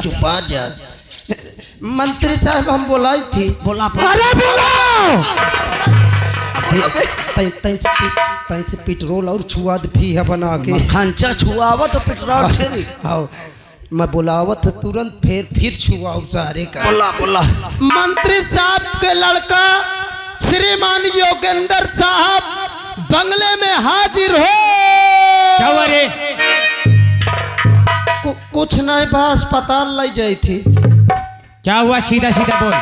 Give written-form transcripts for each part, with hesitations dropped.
चुपा जा। मंत्री साहब हम बोलाई थी। बोला तई से पेट्रोल और छुआद भी है बना के खंचा छुआवत पेट्रोल छेरी। हाँ मैं बुलावत तुरंत फिर छुआओ सारे का। बोला मंत्री साहब के लड़का श्रीमान योगेंद्र साहब बंगले में हाजिर हो। क्या हुआ रे? कुछ नहीं बस अस्पताल ले जाई थी। क्या हुआ? सीधा सीधा बोल।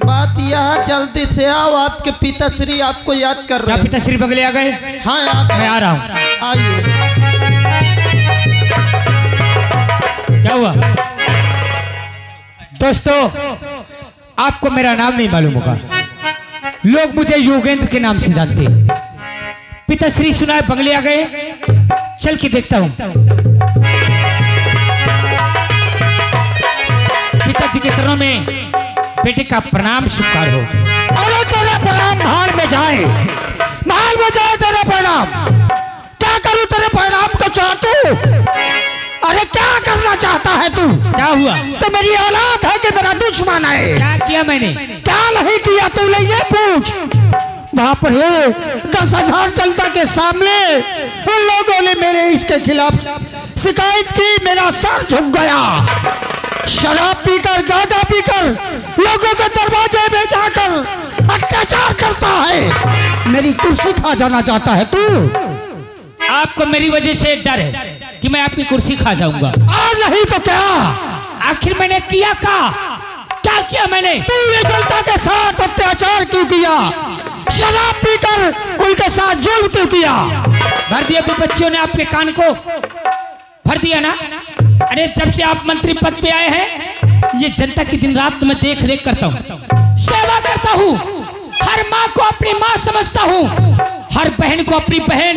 बात यह जल्दी से आओ, आपके पिताश्री आपको याद कर रहे हैं। पिताश्री बगले आ गए? हाँ आ गए। मैं आ रहा हूँ। आइए। क्या हुआ? दोस्तों आपको मेरा नाम नहीं मालूम होगा, लोग मुझे योगेंद्र के नाम से जानते हैं। पिताश्री सुना है बंगले आ गए, चल के देखता हूँ। पिताजी के चरणों में बेटे का प्रणाम स्वीकार हो। अरे तेरा प्रणाम भाड़ में जाए, भाड़ में जाए तेरा प्रणाम। क्या करूं तेरे प्रणाम को चाहतू? अरे क्या करना चाहता है तू? क्या हुआ? तो मेरी औलाद है कि मेरा दुश्मन है? क्या किया मैंने? क्या नहीं किया तूने ये पूछ। बाप रे 10,000 जनता के सामने उन लोगों ने मेरे इसके खिलाफ शिकायत की, मेरा सर झुक गया। शराब पीकर गांजा पीकर लोगों के दरवाजे में जाकर अत्याचार करता है, मेरी कुर्सी खा जाना चाहता है तू। आपको मेरी वजह से डर है कि मैं आपकी कुर्सी खा जाऊंगा? और नहीं तो क्या? आखिर मैंने किया क्या किया मैंने? पूरे जनता के साथ अत्याचार क्यों किया? शराब पीकर उनके साथ जुल्म क्यों किया? भर दिया विपक्षियों ने आपके कान को, भर दिया ना? अरे जब से आप मंत्री पद पे आए हैं, ये जनता की दिन रात मैं देख रेख करता हूँ, सेवा करता हूँ। हर माँ को अपनी माँ समझता हूँ, हर बहन को अपनी बहन,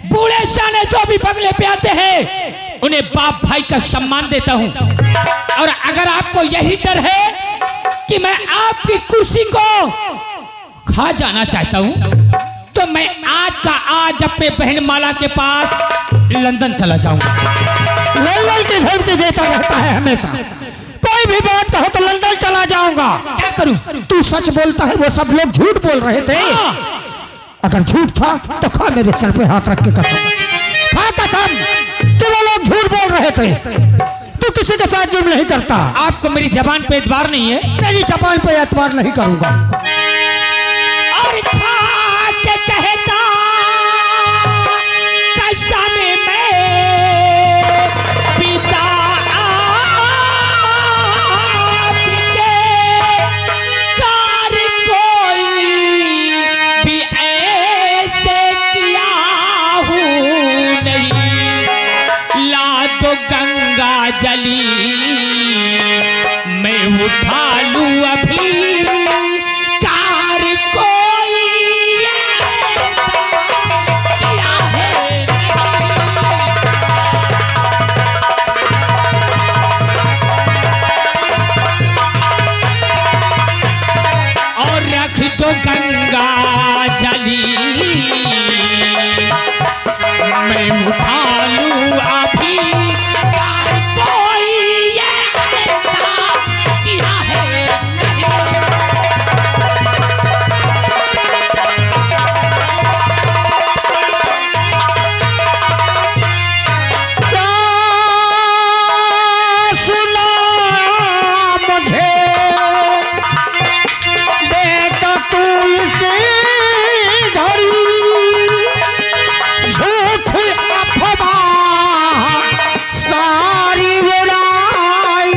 बूढ़े सियाने जो भी बंगले पे आते हैं उन्हें बाप भाई का सम्मान देता हूँ। और अगर आपको यही डर है कि मैं आपकी कुर्सी को खा जाना चाहता हूँ, तो मैं आज का आज अपने बहन माला के पास लंदन चला जाऊंगा। लंदन की धमकी देता रहता है हमेशा, कोई भी बात कहो तो लंदन चला जाऊंगा। क्या करूं? तू सच बोलता है, वो सब लोग झूठ बोल रहे थे। अगर झूठ था तो खा मेरे सर पे हाथ रख के कसम खा, कसम कि वो लोग झूठ बोल रहे थे। तू किसी के साथ जुर्म नहीं करता। आपको मेरी जबान पे एतबार नहीं है? तेरी जबान पे एतबार नहीं करूंगा। और खा के कहता कसम में पिता आपके कार कोई भी ऐसे किया हूँ नहीं। ला दो गंगा जली मैं उठा लूँ अभी, कार कोई ऐसा किया है और रख दो गंगा जली मैं उठा लूं अभी, कार कोई ऐसा किया है नहीं। क्या सुना मुझे बेटा तू इसे घड़ी, झूठ अफवाह सारी उड़ाई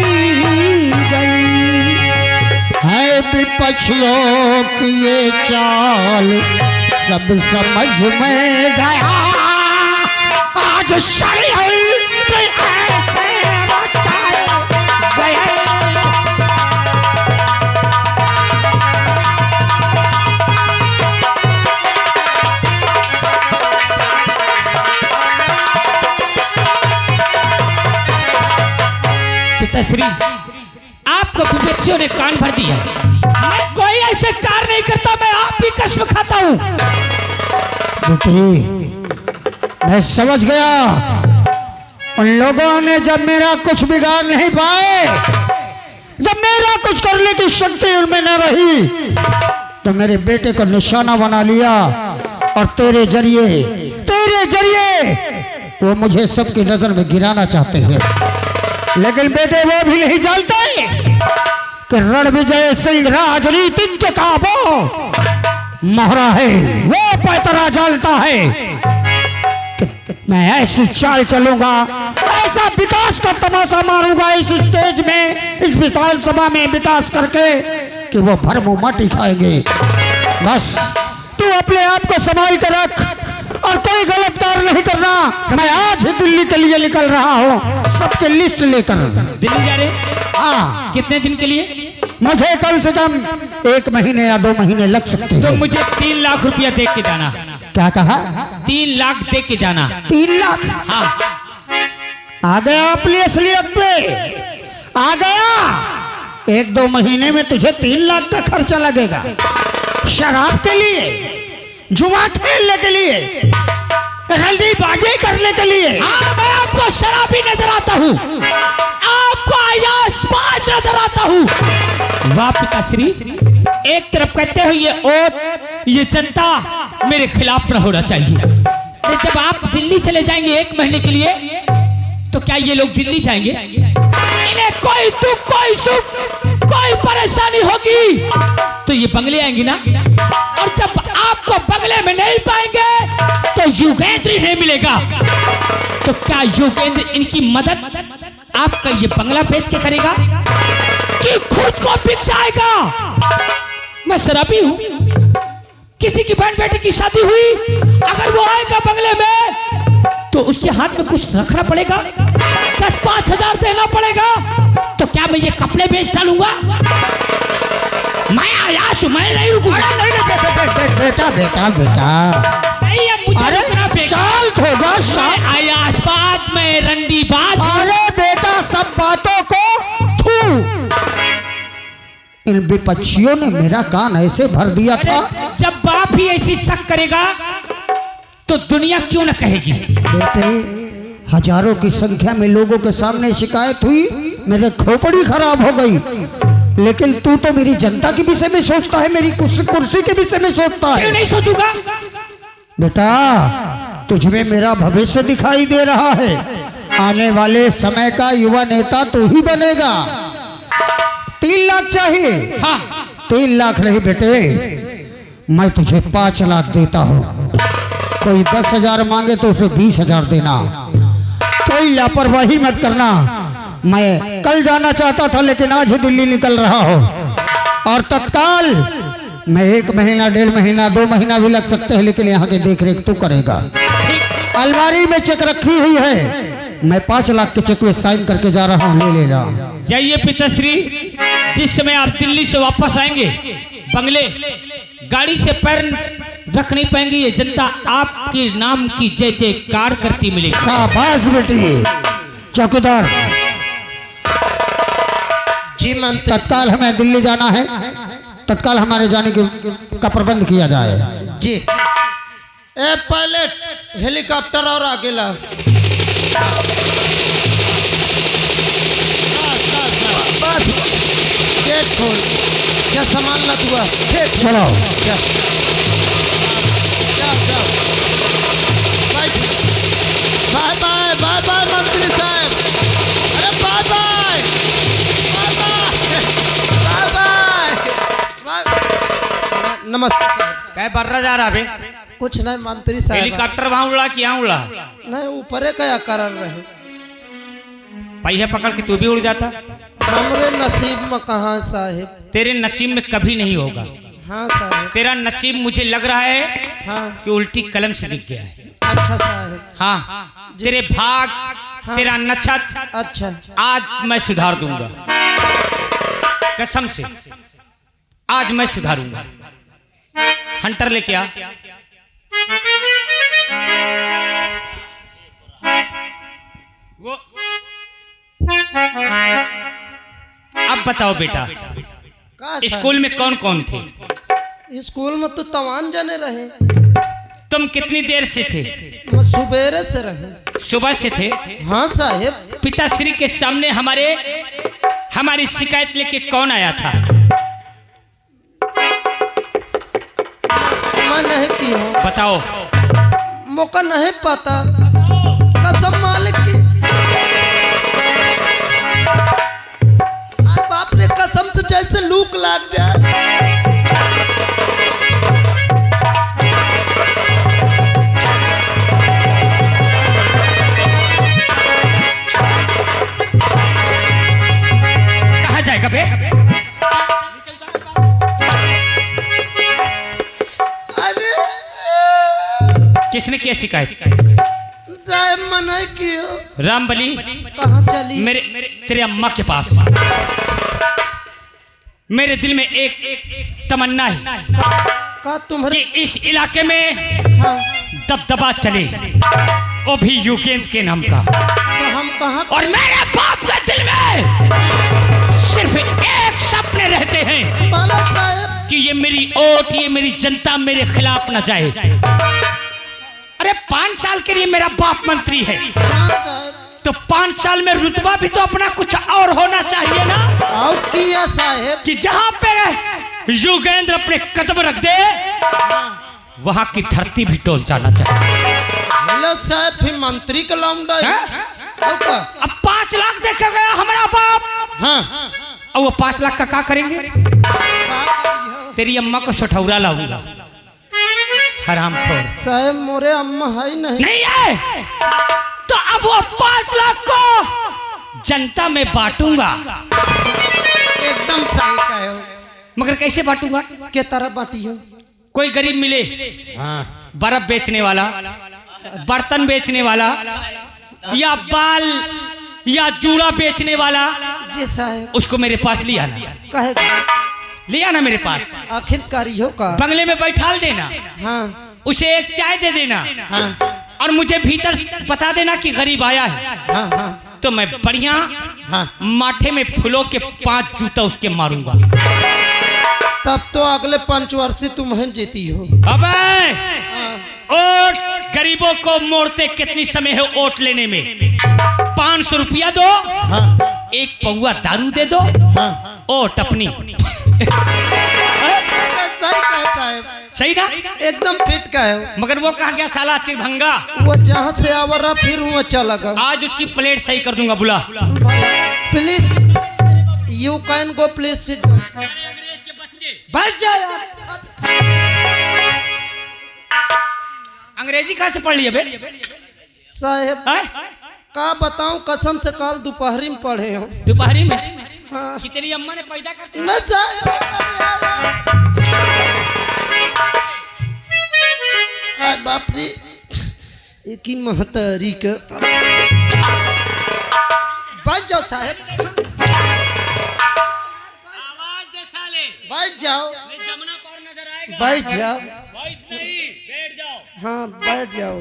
गई है। विपक्षियों की ये चाल सब समझ में गया, आज षड्यंत्र ऐसे रचाए गए। पिताश्री आपको विपक्षियों ने कान भर दिया। मैं कोई ऐसे कार्य नहीं करता, मैं आप की कसम खाता हूँ। बेटे मैं समझ गया। उन लोगों ने जब मेरा कुछ बिगाड़ नहीं पाए, जब मेरा कुछ करने की शक्ति उनमें न रही, तो मेरे बेटे को निशाना बना लिया और तेरे जरिए वो मुझे सबकी नजर में गिराना चाहते हैं। लेकिन बेटे वो भी नहीं जानते कि रण विजय सिंह राजनीतिज्ञ का वो मोहरा है। वो पैतरा जानता है कि मैं ऐसी चाल चलूंगा, ऐसा विकास का तमाशा मारूंगा इस स्टेज में, इस विधानसभा में विकास करके कि वो भरमू माटी खाएंगे। बस तू अपने आप को संभाल कर रख और कोई गलत कार्य नहीं करना। मैं आज ही दिल्ली के लिए निकल रहा हूँ, सबके लिस्ट लेकर। दिल्ली जा रहे? हाँ। कितने दिन के लिए? मुझे कम से कम 1 महीने या 2 महीने लग सकते हैं। तो मुझे 3 लाख रुपया दे के जाना। क्या कहा? 3 लाख दे के जाना। 3 लाख? हाँ। आ गया अपनी असलियत पे, आ गया। 1-2 महीने में तुझे 3 लाख का खर्चा लगेगा, शराब के लिए, जुआ खेलने के लिए, रंडीबाजी करने के लिए। हाँ, मैं आपको शराबी नजर आता हूँ, आपको अय्याशबाज नजर आता हूँ। वाह पिताश्री, एक तरफ कहते हो ये ओट, ये जनता मेरे खिलाफ न होना चाहिए। अरे जब आप दिल्ली चले जाएंगे 1 महीने के लिए, तो क्या ये लोग दिल्ली जाएंगे? इन्हें कोई दुख, कोई सुख, कोई परेशानी होगी तो ये बंगले आएंगे ना। और जब आपको बंगले में नहीं पाएंगे तो युगेंद्र नहीं मिलेगा। तो क्या युगेंद्र इनकी मदद आपका ये बंगला बेच के करेगा कि खुद को बिक जाएगा? मैं शराबी हूं, किसी की बहन बेटे की शादी हुई, अगर वो आएगा बंगले में तो उसके हाथ में कुछ रखना पड़ेगा, 10-5 हजार देना पड़ेगा। तो क्या मैं ये कपड़े बेच डालूंगा? मैं आयाश हूं, मैं नहीं रुकूंगा। बेटा नहीं, अब मुझे रुकना पड़ेगा। शांत हो जा, शांत। आयाशबाज में रंडीबाज। अरे बेटा, सब बातों को थू। इन विपक्षियों ने मेरा कान ऐसे भर दिया था। जब बाप ही ऐसी शक करेगा तो दुनिया क्यों न कहेगी? बेटे, हजारों की संख्या में लोगों के सामने शिकायत हुई, मेरे खोपड़ी खराब हो गई। लेकिन तू तो मेरी जनता के विषय में सोचता है, मेरी कुर्सी के विषय में सोचता है। क्यों नहीं सोचूंगा? बेटा, तुझमें मेरा भविष्य दिखाई दे रहा है। आने वाले समय का युवा नेता तू ही बनेगा। 3 लाख चाहिए? हाँ। 3 लाख नहीं बेटे, मैं तुझे 5 लाख देता हूँ। कोई 10,000 मांगे तो उसे 20,000 देना। कोई लापरवाही मत करना। मैं कल जाना चाहता था, लेकिन आज ही दिल्ली निकल रहा हूँ और तत्काल मैं 1 महीना, 1.5 महीना, 2 महीना भी लग सकते हैं, लेकिन यहाँ की देखरेख तू करेगा। अलमारी में चेक रखी हुई है, मैं 5 लाख के चेक में साइन करके जा रहा हूँ, ले लेना। जाइए पिताश्री, जिस समय आप दिल्ली से वापस आएंगे, बंगले गाड़ी से पैर रख नहीं पाएंगे, ये जनता आपके नाम की जय जयकार करती मिलेगी। शाबाश बेटी। चौकीदार जी मंत्री, तत्काल हमें दिल्ली जाना है, तत्काल हमारे जाने का प्रबंध किया जाए। जी। ए पायलट, हेलीकॉप्टर और आगे ला। बस गेट खोल, क्या सामान ला दुआ। चलो बाय बाय, बाय बाय मंत्री साहब। अरे bye bye, bye bye, bye bye. नमस्ते साहब। क्या बर्रा जा रहा है? कुछ नहीं मंत्री साहब, हेलीकॉप्टर वहां उड़ा कि यहाँ उड़ा? नहीं, ऊपरे क्या कर रहे? पहिया पकड़ के तू भी उड़ जाता। हमरे नसीब में कहाँ साहिब? तेरे नसीब में कभी नहीं होगा। हाँ साहिब। तेरा नसीब मुझे लग रहा है हाँ। कि उल्टी कलम से दिख गया है। अच्छा साहिब। हाँ, तेरे भाग, हाँ। तेरा नक्षत्र अच्छा। आज मैं सुधार दूंगा, कसम से आज मैं सुधारूंगा। हंटर लेके आ। वो अब बताओ बेटा, का स्कूल में कौन कौन थे? स्कूल में तो तवान जाने रहे। तुम कितनी देर से थे? मैं सुबेरे से रहे। सुबह से थे। हाँ साहेब। पिताश्री के सामने हमारी शिकायत लेके कौन आया था? मैं नहीं की हूँ। बताओ। मौका नहीं पता, कसम मालिक की। बाप रे, कसम से जैसे लूक लाग जाए। कहाँ जाएगा बे? अरे किसने किया शिकायत? साहब मना किया। रामबली कहाँ चली? मेरे तेरे अम्मा के पास। मेरे दिल में एक तमन्ना है का तुम्हारे कि इस इलाके में हाँ। दबदबा चले, वो भी युगेंद्र के नाम का। तो हम कहाँ? और मेरे बाप के दिल में सिर्फ एक सपने रहते हैं बालक साहब कि ये मेरी ओट, ये मेरी जनता मेरे खिलाफ न जाए। अरे 5 साल के लिए मेरा बाप मंत्री है, हाँ साहब। तो 5 साल में रुतबा भी तो अपना कुछ और होना चाहिए ना। आओ किया साहब कि जहां पे युगेंद्र अपने कदम रख दे, वहां की धरती भी डोल जाना चाहिए। हेलो साहब, फिर मंत्री का लौंडा है। अब 5 लाख देखा गया हमारा बाप। हाँ। अब वो 5 लाख का क्या करेंगे? तेरी अम्मा को सठौरा लाऊंगा। हरामखोर। साहब मोरे अम्मा है नहीं है, तो अब वो 5 लाख को जनता में बांटूंगा। एकदम सही कहे हो। मगर कैसे बांटूंगा? के तरह बांटी हो? कोई गरीब मिले, बर्फ बेचने वाला, बर्तन बेचने वाला, या बाल या जूड़ा बेचने वाला, जी साहब। उसको मेरे पास ले आना। कहे ले आना मेरे पास। आखिरकारी हो का? बंगले में बैठाल देना। हाँ। उसे एक चाय दे देना। हाँ। और मुझे भीतर बता देना कि गरीब आया है। हाँ। हाँ। तो मैं बढ़िया माथे में फूलों के 5 जूता उसके मारूंगा। तब तो अगले 5 वर्ष तुम्हें जीती हो। अबे ओट गरीबों को मोड़ते कितनी समय है ओट लेने में? 500 रुपया दो, एक पौवा दारू दे दो, ओट अपनी। सही कहता है। सही ना? एकदम फिट का है। मगर वो कहा गया साला तिरभंगा। वो जहाँ से आवरा फिर वो चला गया। आज उसकी प्लेट सही कर दूंगा। बुला। Please you can go please sit. बैठ जाओ यार। अंग्रेजी कहाँ से पढ़ लिया बे? साहेब का बताऊं, कसम से कल दोपहरी में पढ़े हो। दोपहरी में? हाँ। कि तेरी अम्मा ने पैदा करते न साहेब। बाप रे, एक ही महतारी का। बैठ जाओ साहेब। आवाज दे साले। बैठ जाओ। जमुना पार नजर आएगा। बैठ जाओ। बैठ नहीं, बैठ जाओ। हाँ बैठ जाओ।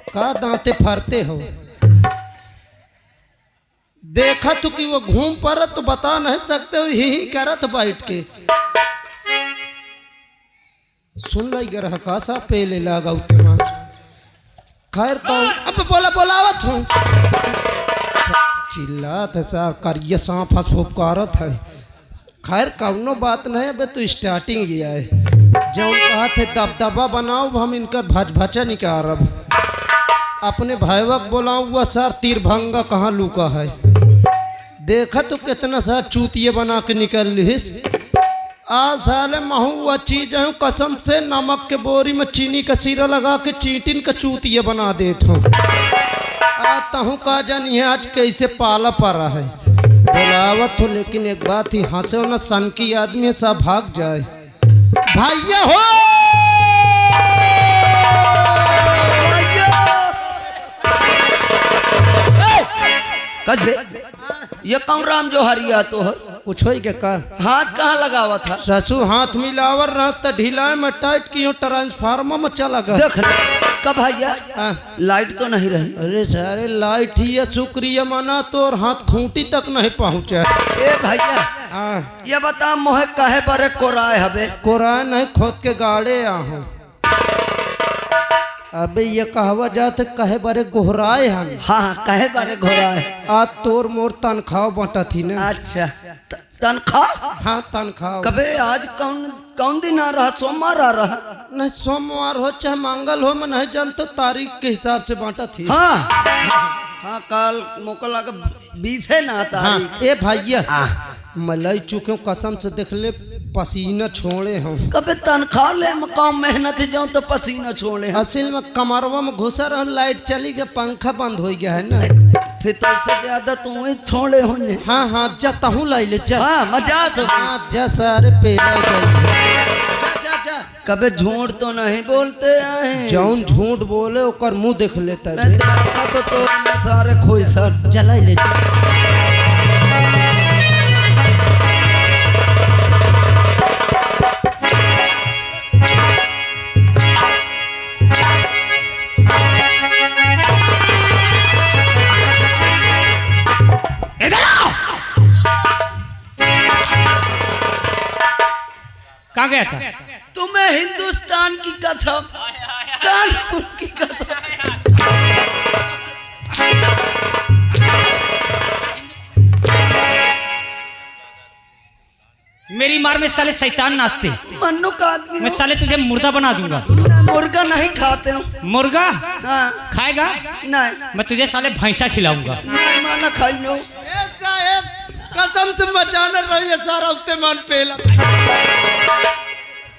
का दांते फाड़ते हो? देखा तो कि वो घूम पर तो बता नहीं सकते हो, यही करत बैठ के सुन लाई गर हकासा पेले लगा उतमान। खैर कौन अब बोलावत हूँ। चिल्लात है सा करिए सांप फुफकारत है। खैर कौनो बात नहीं, अबे तो स्टार्टिंग किया है। जब कहा थे दबदबा बनाओ, हम इनका भचा निकाल। अपने भाईवक बोलाऊँ, हुआ सर तीरभंगा कहाँ लुका है। देखा तो कितना सा चूतिये बना के निकल लिस। आज साले महू हुआ चीज है, कसम से नमक के बोरी में चीनी का सीरा लगा के चीटिन का चूतिये बना देता हूँ। आता हूँ का जानिए आज कैसे पाला पड़ा है। बोलावत हो, लेकिन एक बात ही हंसे ना सन की आदमी सब भाग जाए। भैया हो कदे ये कौन राम जो हरिया तो है? कुछ हो क्या का? हाथ कहाँ लगावा था? ससु हाथ मिलावर रहा तो ढिला में टाइट की ट्रांसफार्मर में चला गया। देख कब भैया लाइट तो नहीं रही। अरे सारे लाइट ही है, शुक्रिया माना तो और हाथ खूंटी तक नहीं पहुँचा। ए भैया ये बता मोहे कहे पर कोराए हबे? कोराए नहीं, खोद के गाड़े आहूँ। अबे ये कहवा जाते कहे बारे गोहराए हम। हाँ कहे बारे घोड़ा है। आज तोर मोर तनख्वाह बटा थी ना। अच्छा तनख्वाह हाँ तनख्वाह। कबे आज कौन कौन दिन आ रहा? सोमवार आ रहा? नहीं सोमवार हो चाहे मंगल हो, मैं नहीं जानता, तारीख के हिसाब से बांटा थी। हाँ हाँ कल मोकला का 20 है ना तारीख। हाँ ए भैया मलाई चुके कसम से देख ले पसीना छोड़े हम। कबे तनख्वाह ले काम मेहनत जाऊं तो पसीना छोड़े। असल में कमरवा में घुसा रहा, लाइट चली गया, पंखा बंद हो गया है ना। फिर तो इससे ज्यादा तुम ही छोड़े होने। हाँ हाँ जाता हूँ लाई ले चल। हाँ मजा तो हाँ जा सारे पेला गई। जा जा जा। कबे झूठ तो नहीं बोलते आए। जौन झूठ बोले ओकर मुंह देख लेता मैं है। देखा तो सारे खोई सर चलाई ले चल। कहाँ गया था? तुम्हें हिंदुस्तान की कसम, कानून की कसम। मेरी मार में साले शैतान नाचते। मन्नू का आदमी मैं हो। साले तुझे मुर्दा बना दूंगा। मुर्गा नहीं खाते हो? मुर्गा हाँ खाएगा? नहीं मैं तुझे साले भैंसा खिलाऊंगा। नहीं माना खाई लो। साहब कसम से मचाना रही है सारा उत्ते मन पेला।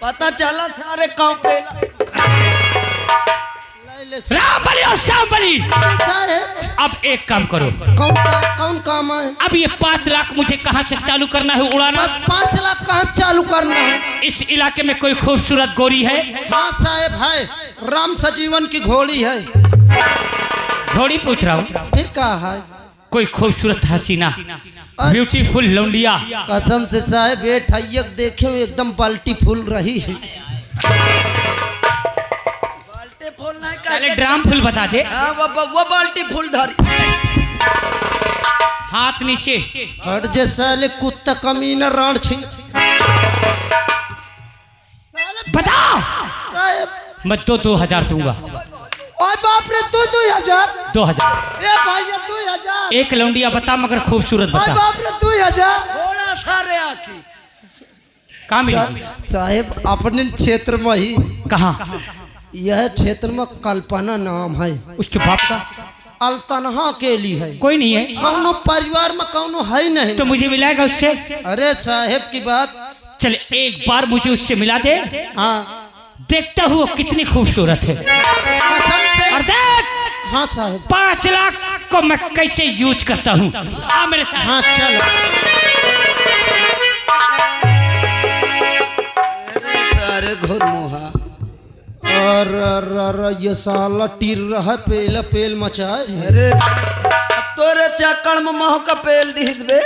पता चला सारे गाँव पेला। राम बली और श्याम बली। साहब अब एक काम करो। कौन काम है? अब ये 5 लाख मुझे कहाँ से चालू करना है उड़ाना? 5 लाख कहाँ चालू करना है? इस इलाके में कोई खूबसूरत गोरी है? हाँ साहब है, राम सजीवन की घोड़ी है। घोड़ी पूछ रहा हूँ। फिर कहा है? कोई खूबसूरत हसीना ब्यूटीफुल लौंडिया। कसम से साहब ये ठैयक देखे एकदम बाल्टी फूल रही है। बाल्टी फूल नहीं पहले कहते। ड्राम फुल बता दे। हाँ वो बाल्टी फूल धारी। हाथ नीचे। हट जे साले कुत्ता कमीना राण छिन। बता। साहब मैं 2,000 दूंगा। ओए बाप रे 2,000। 2,000। ए भैया 2,000। एक लौंडिया बता मगर खूबसूरत ओए बता। बाप रे 2,000। घोड़ा सारे आखी। कहाँ मिलेगी? साहब अपने क्षेत्र में ही। कहाँ? यह क्षेत्र में कल्पना नाम है, उसके बाप का? अल्तनहा के लिए है। कोई नहीं है कौनो परिवार में कौनो है नहीं। तो मुझे मिलाएगा उससे? अरे साहब की बात। चल एक बार मुझे उससे मिला दे। हाँ देखता हूँ वो कितनी खूबसूरत है। कसम से। और देख हाँ साहब। 5 लाख को मैं कैसे यूज करता हूँ। आ मेरे साथ। हाँ चलो। सारे घुरमुहा। और ये साला टीर रहा पेला पेल मचाए। अरे अब तोरे चक्कर में मोह का पेल दिस बे।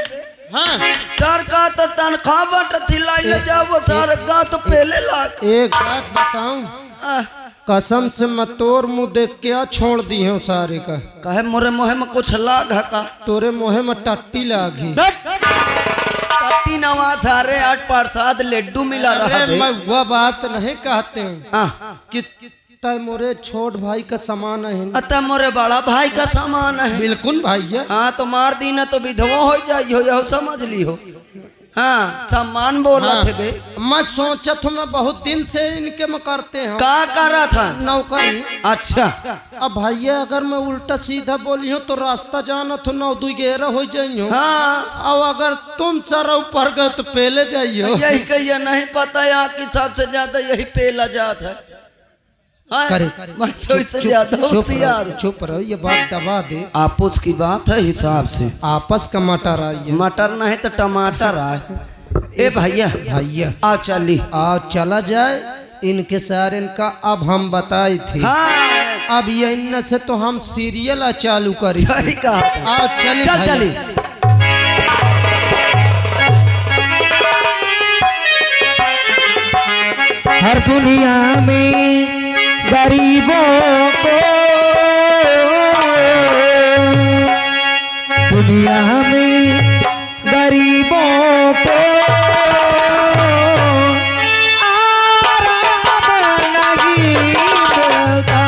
हाँ सर का तो तनख्वाह बट थिलाई ले जाओ वो सर का तो पेले लाख। एक बात बताऊं, कसम से मैं तोर मुंह देख के आ छोड़ दी हूँ सारे का। कहे मोरे मोहे में कुछ लाग है का? तोरे मोहे में टट्टी लागी। पट्टी नवा सारे 8 प्रसाद लड्डू मिला रहा अरे है। मैं वह बात नहीं कहते हूँ हाँ कि तय मोरे छोट भाई का समान है। अतः मोरे बड़ा भाई का सामान है। बिल्कुल भैया। हाँ तो मार दी ना तो विधवा हो जाई हो यह समझ ली हो। हाँ सम्मान बोला हाँ, थे बे। मैं सोचा था मैं बहुत दिन से इनके में करते हैं का करा था? नौकरी। अच्छा अब भैया अगर मैं उल्टा सीधा बोली हूँ तो रास्ता जाना तो 9-2-11 हो जाइयो। हाँ अब अगर तुम सर ऊपर गए तो पहले जाइयो। यही कहिए नहीं पता यहाँ की सबसे ज्यादा यही पेला जात है। हाँ, करे मैं तो इससे ज्यादा होशियार हूँ। चुप रहो, ये बात दबा दे। आपस की बात है हिसाब से। आपस का मटर आई है। मटर नहीं तो टमाटर आए। ए भैया भैया आ चली। आओ चला जाए इनके सारे इनका। अब हम बताई थी। हाँ अब ये इन से तो हम सीरियल चालू करी। सही कहा था। आओ चली चल भैया। चली। हर दुनिया में गरीबों को, दुनिया में गरीबों को आराम नहीं मिलता।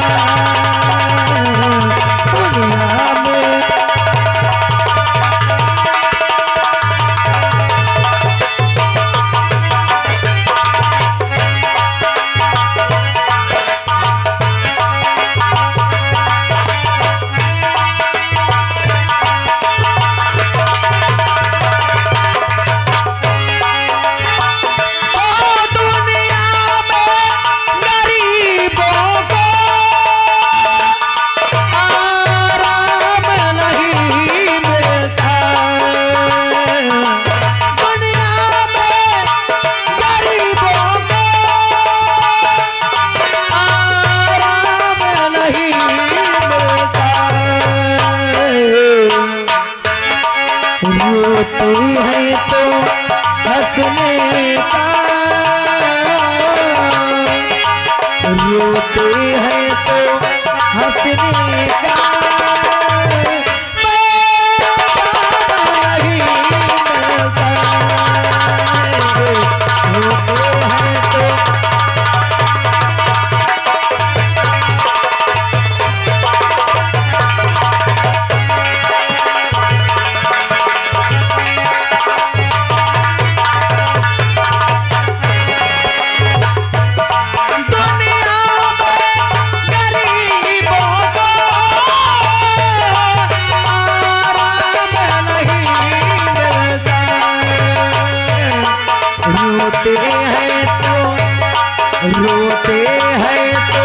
रोते हैं तो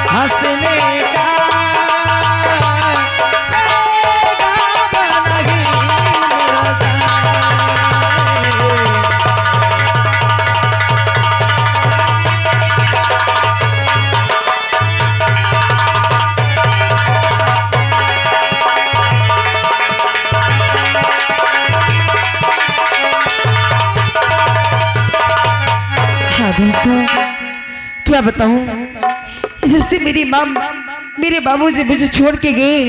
हंसने का पैगाम नहीं मिलता। हाँ दोस्तों, क्या बताऊं, जब से मेरी माँ मेरे बाबूजी मुझे छोड़ के गए,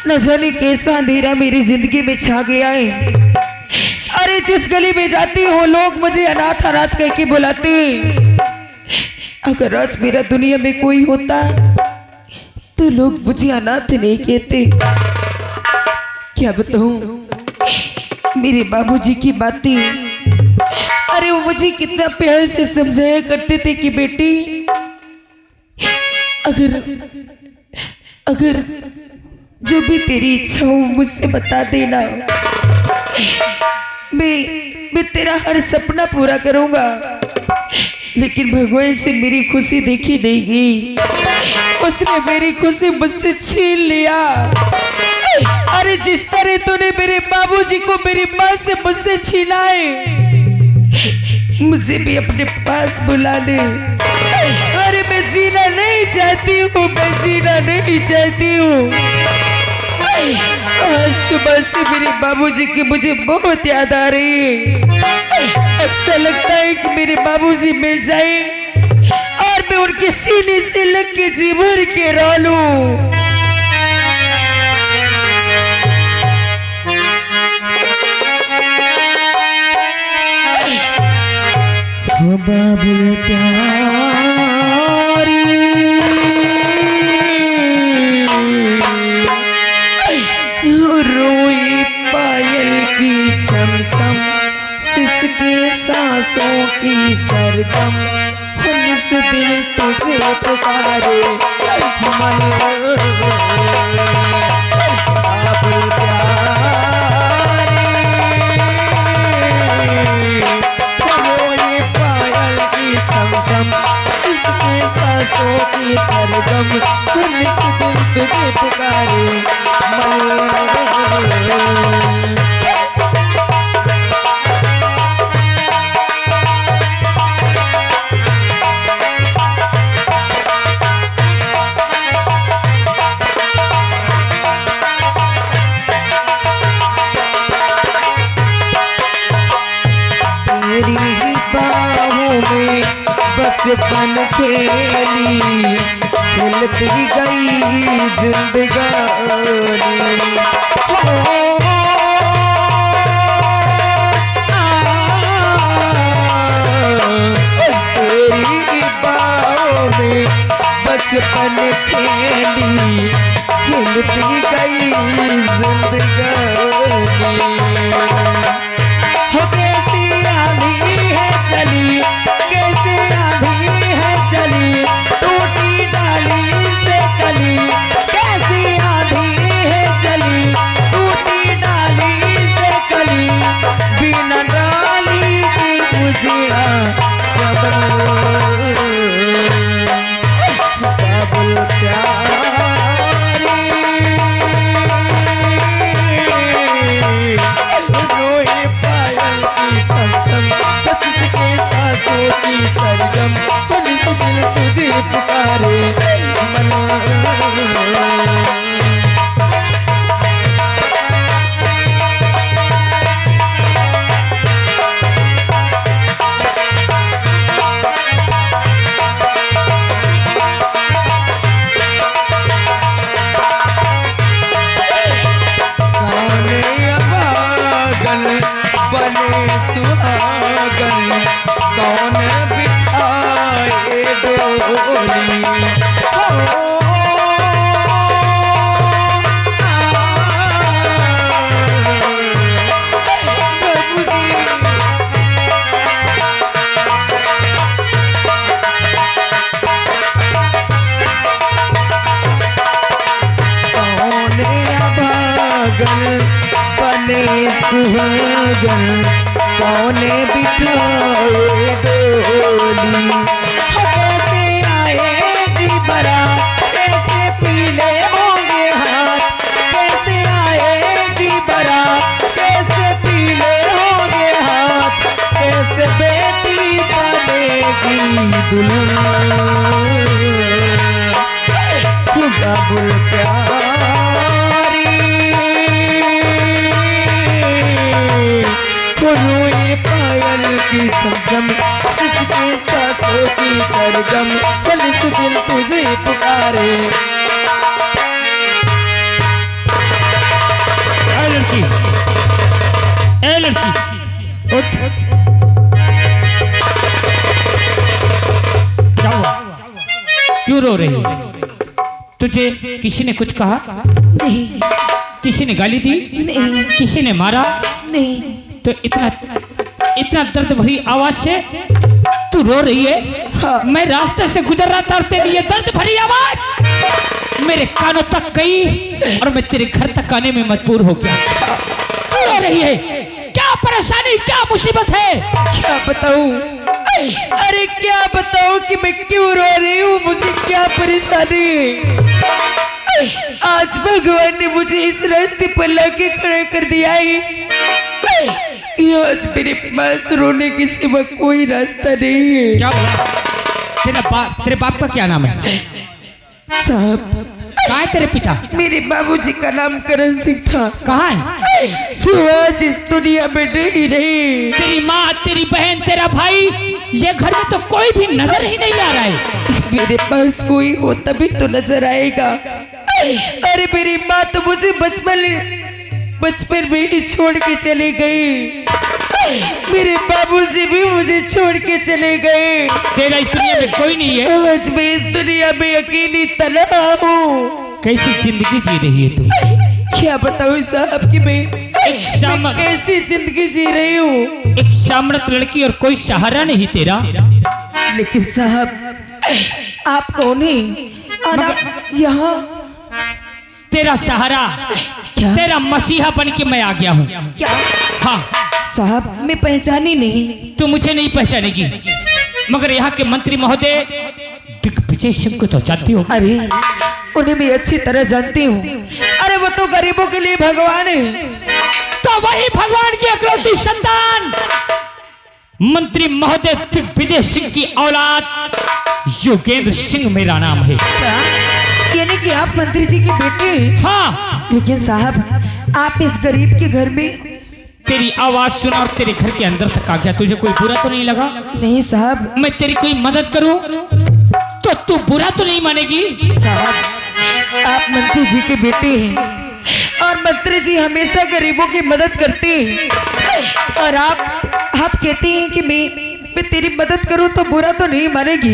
न जाने कैसा अंधेरा मेरी जिंदगी में छा गया है। अरे जिस गली में जाती हूँ लोग मुझे अनाथ अनाथ कह के बुलाते हैं। अगर आज मेरा दुनिया में कोई होता तो लोग मुझे अनाथ नहीं कहते। क्या बताऊं, मेरे बाबूजी की बातें, अरे वो मुझे कितना प्यार से समझाया करते थे कि बेटी अगर जो भी तेरी इच्छा हो मुझसे बता देना, मैं तेरा हर सपना पूरा करूंगा। लेकिन भगवान से मेरी खुशी देखी नहीं गई, उसने मेरी खुशी मुझसे छीन लिया। अरे जिस तरह तूने मेरे बाबूजी को मेरी माँ से मुझसे छीना है, मुझे भी अपने पास बुला ले। अरे मैं जीना नहीं चाहती हूँ, मैं जीना नहीं चाहती हूँ। आज सुबह से मेरे बाबूजी की मुझे बहुत याद आ रही है। ऐसा लगता है कि मेरे बाबूजी मिल जाए और मैं उनके सीने से लग के जी भर के रो लूं। बाबुल प्यारी रोई पायल की छम छम, सिसके सांसों की सरगम, इस दिल तुझे पुकारे मन। बाबुल प्यारी रोई पायल की छम छम, सिसके सांसों की सरगम, इस दिल तुझे पुकारे मन। तेरी ही बाहों में बचपन खेली, खिलती गई जिंदगानी। तेरी ही बाहों में बचपन खेली, खिलती गई जिंदगानी। हो कैसी आंधी है चली, कैसी आंधी है चली, टूटी डाली से कली। कैसी आंधी है चली, टूटी डाली से कली, बिना डाली की उजड़ा सबल। बाबुल प्यारी रोए पायल की छम छम, सिसके सांसों की सरगम, इस दिल तुझे पुकारे मन। बने सुहागन, कौन बिठाए डोली। बने सुहागन, कौन बिठाए डोली। दुल्हन क्यों बाबुल प्यारी रोए पायल की झमझम सिसके सांसों की सरगम खलिस दिल तुझे पुकारे। ए लड़की उठ। क्या हुआ? क्यों रो रही है? तुझे किसी ने कुछ कहा? नहीं किसी ने गाली दी? नहीं किसी ने मारा? नहीं। तो इतना दर्द भरी आवाज से तू रो रही है? हाँ। मैं रास्ते से गुजर रहा था और तेरी ये दर्द भरी आवाज मेरे कानों तक गई और मैं तेरे घर तक आने में मजबूर हो गया। क्यों रो रही है? क्या परेशानी, क्या मुसीबत है? क्या बताऊं? अरे क्या बताऊं कि मैं क्यों रो रही हूँ, मुझे क्या परेशानी है। आज भगवान ने मुझे इस रास्ते पर लाके खड़ा कर दिया है। आज मेरे पास रोने के सिवा कोई रास्ता नहीं है। क्या हुआ? तेरे बाप का क्या नाम है? साहब कहाँ है तेरे पिता? मेरे बाबूजी का नाम करण सिंह था। कहाँ है? जो आज इस दुनिया में नहीं रहे। तेरी माँ, तेरी बहन, तेरा भाई, ये घर में तो कोई भी नजर ही नहीं आ रहा है। मेरे पास कोई हो तभी तो नजर आएगा। अरे मेरी माँ तो मुझे बचपन में ही छोड़ के चले गई। मेरे बाबूजी भी मुझे छोड़ के चले गए। तेरा इस दुनिया में कोई नहीं है। आज मैं इस दुनिया में अकेली तन्हा हूँ। कैसी जिंदगी जी रही है तू? क्या बताऊँ साहब कि मैं कैसी जिंदगी जी रही हूँ। एक सामर्थ लड़की और कोई सहारा नहीं तेरा। लेकिन साहब आप कौन हैं और आप यहाँ? तेरा सहारा, क्या? तेरा मसीहा बन के मैं आ गया हूँ। क्या? हाँ साहब मैं पहचानी नहीं। तू मुझे नहीं पहचानेगी, मगर यहाँ के मंत्री महोदय दिग्विजय सिंह को तो जानती हो। अरे उन्हें मैं अच्छी तरह जानती हूँ। अरे वो तो गरीबों के लिए भगवान है। तो वही भगवान की इकलौती संतान मंत्री महोदय दिग्विजय सिंह की औलाद योगेंद्र सिंह मेरा नाम है। यानी कि आप मंत्री जी के बेटे हैं? हाँ। लेकिन साहब आप इस गरीब के घर में। तेरी आवाज सुना और तेरे घर के अंदर तक आ गया, तुझे कोई बुरा तो नहीं लगा? नहीं साहब। मैं तेरी कोई मदद करूं तो तू बुरा तो नहीं मानेगी? साहब आप मंत्री जी के बेटे हैं और मंत्री जी हमेशा गरीबों की मदद करते हैं और आप कहते हैं कि मैं तेरी मदद करूं तो बुरा तो नहीं मानेगी?